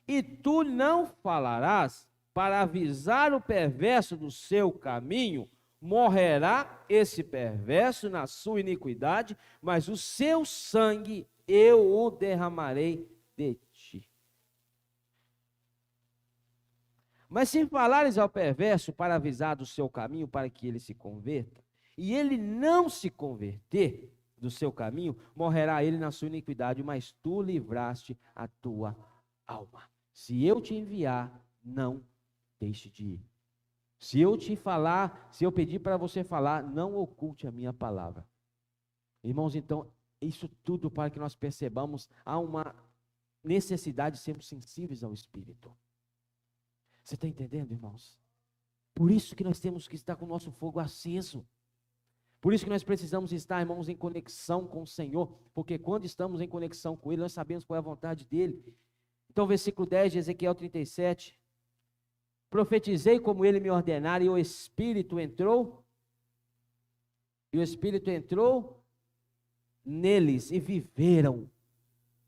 e tu não falarás para avisar o perverso do seu caminho, morrerá esse perverso na sua iniquidade, mas o seu sangue eu o derramarei de ti. Mas se falares ao perverso para avisar do seu caminho, para que ele se converta, e ele não se converter do seu caminho, morrerá ele na sua iniquidade, mas tu livraste a tua alma. Se eu te enviar, não deixe de ir. Se eu te falar, se eu pedir para você falar, não oculte a minha palavra. Irmãos, então, isso tudo para que nós percebamos, há uma necessidade de sermos sensíveis ao Espírito. Você está entendendo, irmãos? Por isso que nós temos que estar com o nosso fogo aceso. Por isso que nós precisamos estar, irmãos, em conexão com o Senhor, porque quando estamos em conexão com Ele, nós sabemos qual é a vontade dEle. Então, versículo 10 de Ezequiel 37, profetizei como Ele me ordenara, e o Espírito entrou neles, e viveram,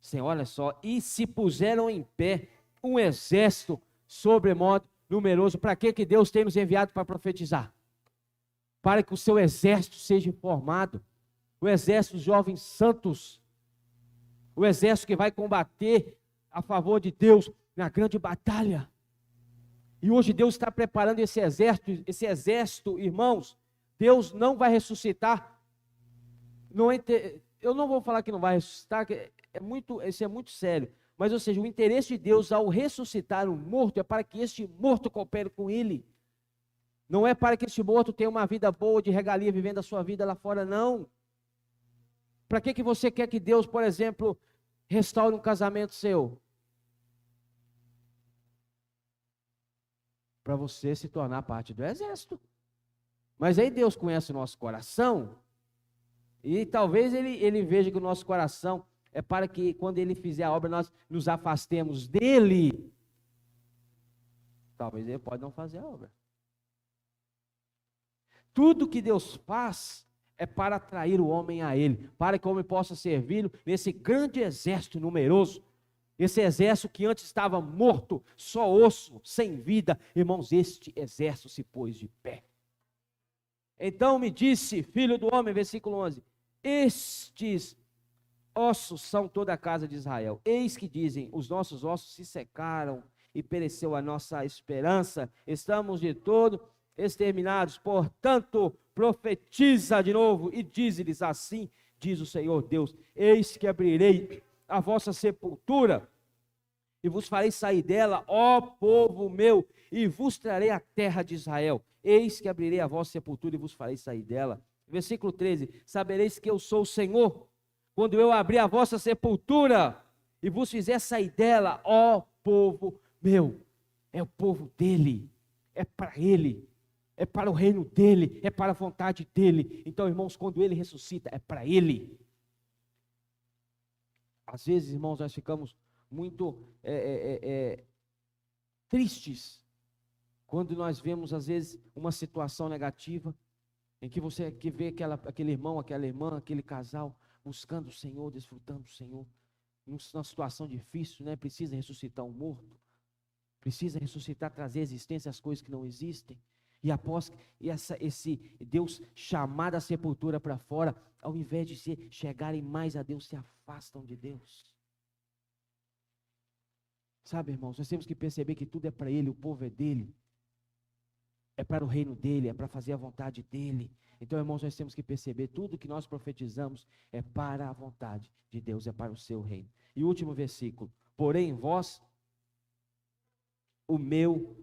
Senhor, olha só, e se puseram em pé, um exército sobremodo numeroso. Para que Deus tem nos enviado para profetizar? Para que o seu exército seja formado, o exército dos jovens santos, o exército que vai combater a favor de Deus na grande batalha. E hoje Deus está preparando esse exército, irmãos. Deus não vai ressuscitar. Eu não vou falar que não vai ressuscitar, isso é muito sério. Mas, ou seja, o interesse de Deus ao ressuscitar um morto é para que este morto coopere com Ele. Não é para que este morto tenha uma vida boa de regalia vivendo a sua vida lá fora, não. Para que você quer que Deus, por exemplo, restaure um casamento seu? Para você se tornar parte do exército. Mas aí Deus conhece o nosso coração, e talvez Ele veja que o nosso coração é para que quando Ele fizer a obra, nós nos afastemos dEle. Talvez Ele pode não fazer a obra. Tudo que Deus faz é para atrair o homem a Ele, para que o homem possa servi-lo nesse grande exército numeroso, esse exército que antes estava morto, só osso, sem vida. Irmãos, este exército se pôs de pé. Então me disse, filho do homem, versículo 11, estes ossos são toda a casa de Israel. Eis que dizem, os nossos ossos se secaram e pereceu a nossa esperança. Estamos de todo exterminados. Portanto, profetiza de novo e dize-lhes: assim diz o Senhor Deus: eis que abrirei a vossa sepultura e vos farei sair dela, ó povo meu, e vos trarei a terra de Israel. Eis que abrirei a vossa sepultura e vos farei sair dela. Versículo 13: sabereis que eu sou o Senhor, quando eu abrir a vossa sepultura e vos fizer sair dela, ó povo meu. É o povo dele, é para ele, é para o reino dele, é para a vontade dele. Então, irmãos, quando ele ressuscita, é para ele. Às vezes, irmãos, nós ficamos muito tristes quando nós vemos, às vezes, uma situação negativa, em que você vê aquele irmão, aquela irmã, aquele casal buscando o Senhor, desfrutando do Senhor, numa situação difícil, né? Precisa ressuscitar um morto, precisa ressuscitar, trazer à existência as coisas que não existem. E após esse Deus chamar a sepultura para fora, ao invés de chegarem mais a Deus, se afastam de Deus. Sabe, irmãos, nós temos que perceber que tudo é para Ele, o povo é dele, é para o reino dele, é para fazer a vontade dele. Então, irmãos, nós temos que perceber, tudo que nós profetizamos é para a vontade de Deus, é para o seu reino. E o último versículo: porém vós, o meu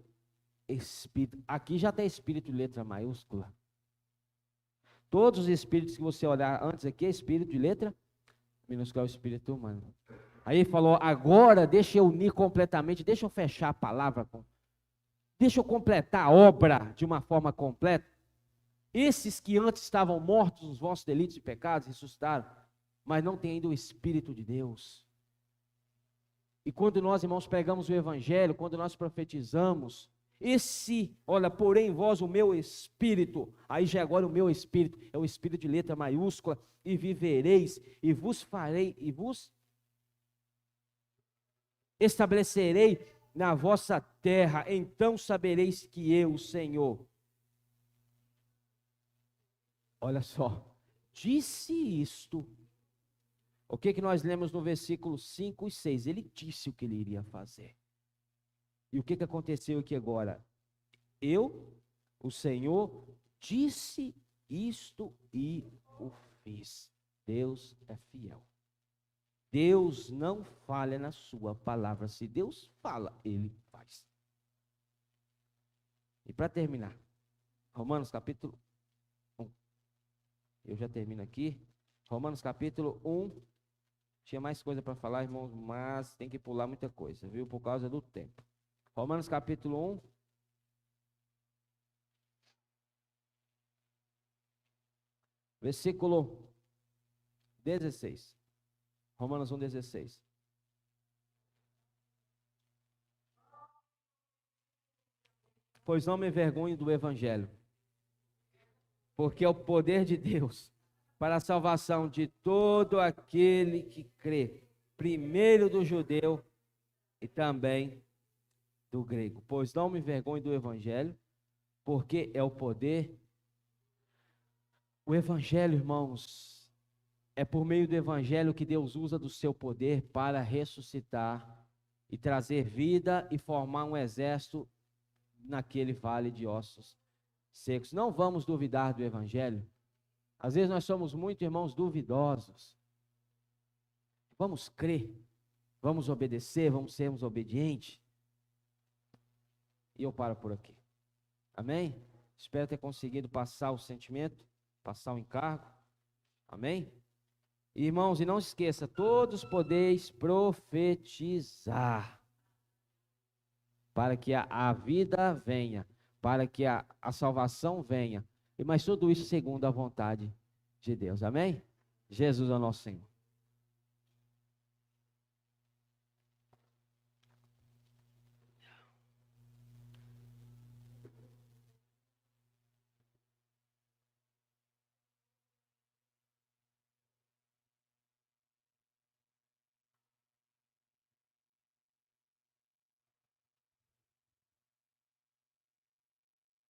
espírito. Aqui já tem espírito de letra maiúscula. Todos os espíritos que você olhar antes aqui é espírito de letra minúscula, é o espírito humano. Aí ele falou: agora deixa eu unir completamente, deixa eu fechar a palavra, deixa eu completar a obra de uma forma completa. Esses que antes estavam mortos nos vossos delitos e pecados ressuscitaram, mas não têm ainda o Espírito de Deus. E quando nós, irmãos, pregamos o Evangelho, quando nós profetizamos, olha, porém vós o meu Espírito, aí já agora o meu Espírito, é o Espírito de letra maiúscula, e vivereis, e vos farei, e vos estabelecerei na vossa terra, então sabereis que eu, Senhor, olha só, disse isto. O que nós lemos no versículo 5 e 6? Ele disse o que ele iria fazer. E o que aconteceu aqui agora? Eu, o Senhor, disse isto e o fiz. Deus é fiel. Deus não falha na sua palavra. Se Deus fala, Ele faz. E para terminar, Romanos capítulo 1. Eu já termino aqui. Romanos capítulo 1. Tinha mais coisa para falar, irmãos, mas tem que pular muita coisa, viu? Por causa do tempo. Romanos capítulo 1. Versículo 16. Romanos 1, 16. Pois não me envergonho do Evangelho, porque é o poder de Deus para a salvação de todo aquele que crê, primeiro do judeu e também do grego. Pois não me envergonho do Evangelho, porque é o poder. O Evangelho, irmãos, é por meio do Evangelho que Deus usa do seu poder para ressuscitar e trazer vida e formar um exército naquele vale de ossos secos. Não vamos duvidar do Evangelho. Às vezes nós somos muito, irmãos, duvidosos. Vamos crer, vamos obedecer, vamos sermos obedientes. E eu paro por aqui. Amém? Espero ter conseguido passar o sentimento, passar o encargo. Amém? Irmãos, e não se esqueça, todos podeis profetizar, para que a vida venha, para que a salvação venha, mas tudo isso segundo a vontade de Deus. Amém? Jesus é o nosso Senhor.